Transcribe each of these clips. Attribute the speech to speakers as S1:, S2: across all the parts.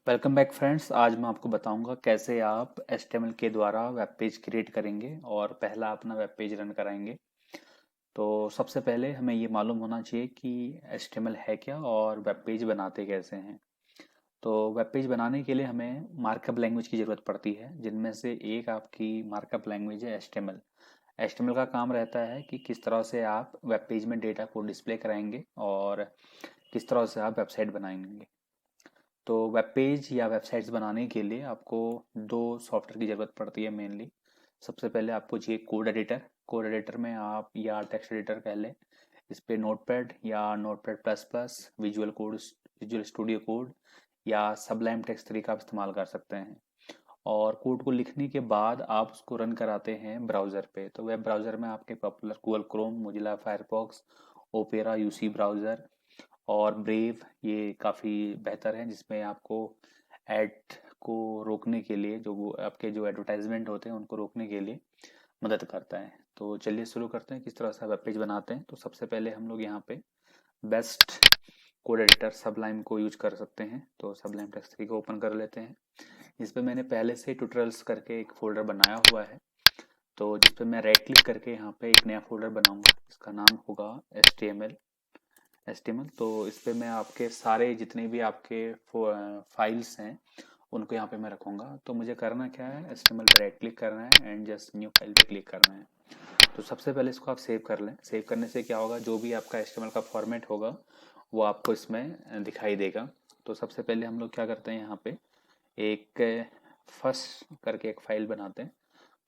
S1: Welcome back friends. आज मैं आपको बताऊंगा कैसे आप HTML के द्वारा वेब पेज क्रिएट करेंगे और पहला अपना वेब पेज रन कराएंगे। तो सबसे पहले हमें ये मालूम होना चाहिए कि HTML है क्या और वेब पेज बनाते कैसे हैं। तो वेब पेज बनाने के लिए हमें मार्कअप लैंग्वेज की ज़रूरत पड़ती है, जिनमें से एक आपकी मार्कअप लैंग्वेज है HTML। HTML का काम रहता है कि किस तरह से आप वेब पेज में डेटा को डिस्प्ले कराएंगे और किस तरह से आप वेबसाइट बनाएंगे। तो वेब पेज या वेबसाइट्स बनाने के लिए आपको दो सॉफ्टवेयर की ज़रूरत पड़ती है मेनली। सबसे पहले आपको चाहिए कोड एडिटर। कोड एडिटर में आप या टेक्स्ट एडिटर कह लें, इस पे नोटपैड या notepad plus plus, visual studio code या सबलाइम टेक्स्ट 3 का आप इस्तेमाल कर सकते हैं। और कोड को लिखने के बाद आप उसको रन कराते हैं ब्राउज़र पे। तो वेब ब्राउज़र में आपके popular Google Chrome, Mozilla Firefox, opera, UC browser और ब्रेव ये काफ़ी बेहतर है, जिसमें आपको ऐड को रोकने के लिए जो आपके जो एडवर्टाइजमेंट होते हैं उनको रोकने के लिए मदद करता है। तो चलिए शुरू करते हैं किस तरह से वेब पेज बनाते हैं। तो सबसे पहले हम लोग यहाँ पे बेस्ट कोड एडिटर सबलाइम को यूज कर सकते हैं। तो सबलाइम टेक्स्ट 3 को ओपन कर लेते हैं। इस पे मैंने पहले से ट्यूटोरियल्स करके एक फोल्डर बनाया हुआ है। तो जिस पे मैं राइट क्लिक करके यहाँ पे एक नया फोल्डर बनाऊंगा, इसका नाम होगा HTML। तो इस पे मैं आपके सारे जितने भी आपके फाइल्स हैं उनको यहाँ पे मैं रखूँगा। तो मुझे करना क्या है, HTML पे राइट क्लिक करना है एंड जस्ट न्यू फाइल पे क्लिक करना है। तो सबसे पहले इसको आप सेव कर लें। सेव करने से क्या होगा, जो भी आपका HTML का फॉर्मेट होगा वो आपको इसमें दिखाई देगा। तो सबसे पहले हम लोग क्या करते हैं, यहाँ पे एक फर्स्ट करके एक फाइल बनाते हैं।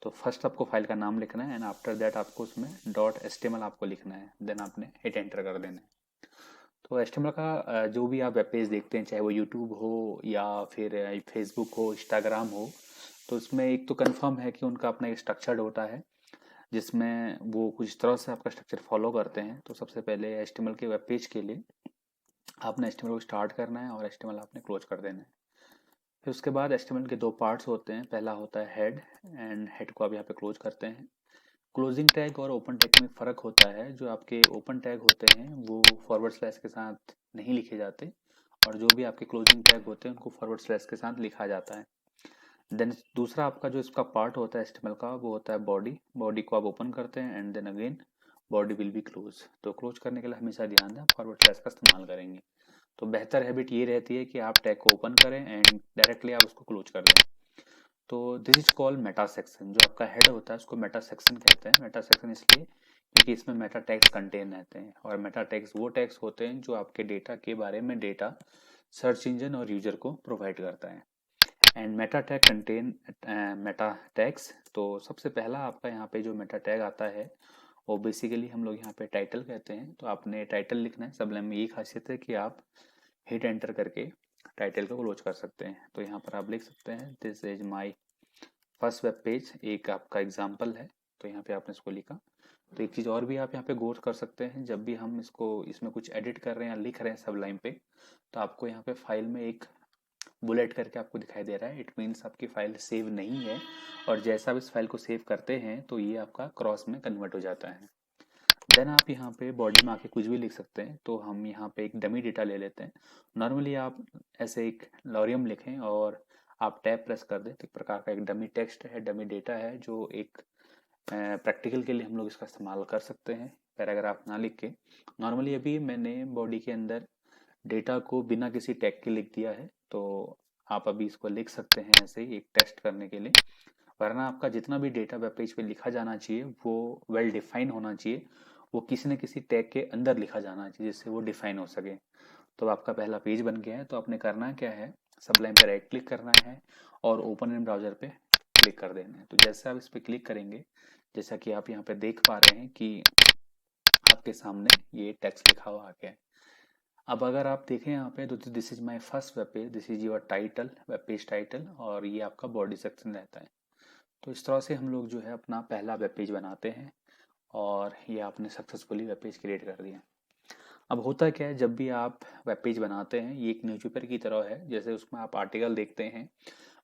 S1: तो फर्स्ट आपको फाइल का नाम लिखना है एंड आफ्टर दैट आपको उसमें .html आपको लिखना है, देन आपने हिट एंटर कर देना है। तो HTML का जो भी आप वेब पेज देखते हैं, चाहे वो यूट्यूब हो या फिर फेसबुक हो, इंस्टाग्राम हो, तो उसमें एक तो कंफर्म है कि उनका अपना एक स्ट्रक्चर्ड होता है, जिसमें वो कुछ तरह से आपका स्ट्रक्चर फॉलो करते हैं। तो सबसे पहले HTML के वेब पेज के लिए आपने HTML को स्टार्ट करना है और HTML आपने क्लोज कर देना है। फिर उसके बाद HTML के दो पार्ट्स होते हैं। पहला होता है हेड, एंड हेड को आप यहाँ पे क्लोज करते हैं। क्लोजिंग टैग और ओपन टैग में फ़र्क होता है। जो आपके ओपन टैग होते हैं वो फॉरवर्ड स्लैश के साथ नहीं लिखे जाते, और जो भी आपके क्लोजिंग टैग होते हैं उनको फॉरवर्ड स्लैश के साथ लिखा जाता है। देन दूसरा आपका जो इसका पार्ट होता है HTML का, वो होता है बॉडी। बॉडी को आप ओपन करते हैं and then again body will be close. तो क्लोज करने के लिए हमेशा ध्यान दें, फॉरवर्ड स्लैश का इस्तेमाल करेंगे। तो बेहतर हैबिट ये रहती है कि आप टैग को ओपन करें एंड डायरेक्टली आप उसको क्लोज कर दें। तो this is called Meta section. जो आपका हेड होता है उसको मेटा सेक्शन कहते हैं। मेटा सेक्शन इसलिए क्योंकि इसमें मेटा टैग्स कंटेन रहते हैं, और मेटा टैग्स वो टैग्स होते हैं जो आपके डेटा के बारे में डेटा सर्च इंजन और यूजर को प्रोवाइड करता है। And Meta tag contain Meta tags. तो सबसे पहला आपका यहाँ पे जो मेटा टैग आता है वो बेसिकली हम लोग यहाँ पे टाइटल कहते हैं। तो आपने टाइटल लिखना है। सबलाइन में ये खासियत है कि आप हिट एंटर करके टाइटल को क्लोज कर सकते हैं। तो यहाँ पर आप लिख सकते हैं this is my first web page, एक आपका एग्जाम्पल है। तो यहाँ पे आपने इसको लिखा। तो एक चीज़ और भी आप यहाँ पे गौर कर सकते हैं, जब भी हम इसको इसमें कुछ एडिट कर रहे हैं या लिख रहे हैं सब लाइन पे, तो आपको यहाँ पे फाइल में एक बुलेट करके आपको दिखाई दे रहा है। इट मीन्स आपकी फाइल सेव नहीं है, और जैसा आप इस फाइल को सेव करते हैं तो ये आपका क्रॉस में कन्वर्ट हो जाता है। देन आप यहाँ पे बॉडी में आके कुछ भी लिख सकते हैं। तो हम यहाँ पे एक डमी डेटा ले लेते हैं। नॉर्मली आप ऐसे एक लॉरियम लिखें और आप टैब प्रेस कर दें तो एक प्रकार का एक डमी टेक्स्ट है, डमी डेटा है, जो एक प्रैक्टिकल के लिए हम लोग इसका इस्तेमाल कर सकते हैं पैराग्राफ ना लिख के। नॉर्मली अभी मैंने बॉडी के अंदर डेटा को बिना किसी टैग के लिख दिया है। तो आप अभी इसको लिख सकते हैं ऐसे ही एक टेस्ट करने के लिए। वरना आपका जितना भी डेटा वेब पेज पे लिखा जाना चाहिए वो वेल डिफाइन होना चाहिए, वो किसी न किसी टैग के अंदर लिखा जाना चाहिए जिससे वो डिफाइन हो सके। तो आपका पहला पेज बन गया है। तो आपने करना क्या है, सबलाइन पे राइट क्लिक करना है और ओपन इन ब्राउजर पे क्लिक कर देना है। तो जैसे आप इस पे क्लिक करेंगे, जैसा कि आप यहाँ पे देख पा रहे हैं कि आपके सामने ये टेक्स्ट लिखा हुआ आ गया है। अब अगर आप देखें यहाँ पे, तो this is my first web page, this is your title, web page title, और ये आपका बॉडी सेक्शन रहता है। तो इस तरह से हम लोग जो है अपना पहला वेब पेज बनाते हैं, और ये आपने सक्सेसफुली वेब पेज क्रिएट कर दिया। अब होता क्या है, जब भी आप वेब पेज बनाते हैं, ये एक न्यूज़पेपर की तरह है। जैसे उसमें आप आर्टिकल देखते हैं,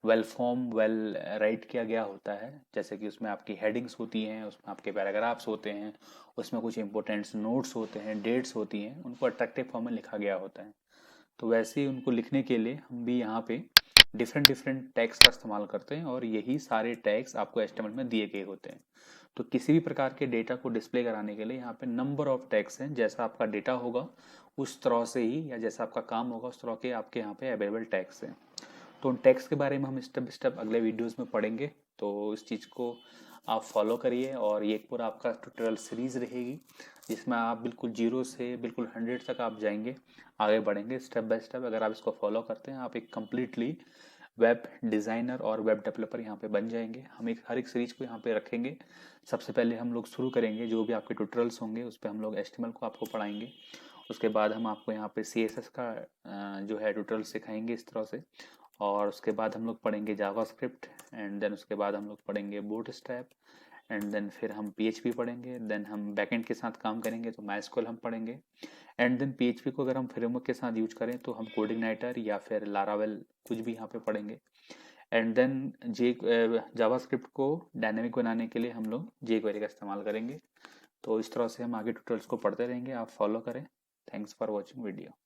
S1: वेल फॉर्म, वेल राइट किया गया होता है। जैसे कि उसमें आपकी हेडिंग्स होती हैं, उसमें आपके पैराग्राफ्स होते हैं, उसमें कुछ इंपॉर्टेंट नोट्स होते हैं, डेट्स होती हैं, उनको अट्रैक्टिव फॉर्म में लिखा गया होता है। तो वैसे ही उनको लिखने के लिए हम भी यहाँ पे डिफरेंट डिफरेंट टैग्स का इस्तेमाल करते हैं और यही सारे टैग्स आपको HTML में दिए गए होते हैं। तो किसी भी प्रकार के डेटा को डिस्प्ले कराने के लिए यहाँ पे नंबर ऑफ टैग्स हैं। जैसा आपका डेटा होगा उस तरह से ही, या जैसा आपका काम होगा उस तरह के आपके यहाँ पे अवेलेबल टैग्स हैं। तो उन टैग्स के बारे में हम स्टेप बाय स्टेप अगले वीडियोस में पढ़ेंगे। तो इस चीज़ को आप फॉलो करिए और ये पूरा आपका ट्यूटोरियल सीरीज रहेगी जिसमें आप बिल्कुल 0 से बिल्कुल 100 तक आप जाएंगे, आगे बढ़ेंगे स्टेप बाय स्टेप। अगर आप इसको फॉलो करते हैं आप एक कम्प्लीटली वेब डिज़ाइनर और वेब डेवलपर यहाँ पे बन जाएंगे। हम एक हर एक सीरीज को यहाँ पे रखेंगे। सबसे पहले हम लोग शुरू करेंगे, जो भी आपके ट्यूटोरियल्स होंगे उस पर हम लोग HTML को आपको पढ़ाएंगे। उसके बाद हम आपको यहाँ पे CSS का जो है ट्यूटोरियल सिखाएंगे इस तरह से। और उसके बाद हम लोग पढ़ेंगे जावास्क्रिप्ट, एंड देन उसके बाद हम लोग पढ़ेंगे बूटस्ट्रैप, एंड देन फिर हम PHP पढ़ेंगे। देन हम बैकएंड के साथ काम करेंगे तो MySQL हम पढ़ेंगे। एंड देन PHP को अगर हम फ्रेमवर्क के साथ यूज करें तो हम कोडिग्नाइटर या फिर लारावेल कुछ भी यहाँ पे पढ़ेंगे। एंड देन जावास्क्रिप्ट को डायनेमिक बनाने के लिए हम लोग jQuery का इस्तेमाल करेंगे। तो इस तरह से हम आगे ट्यूटोरियल्स को पढ़ते रहेंगे, आप फॉलो करें। Thanks for watching video.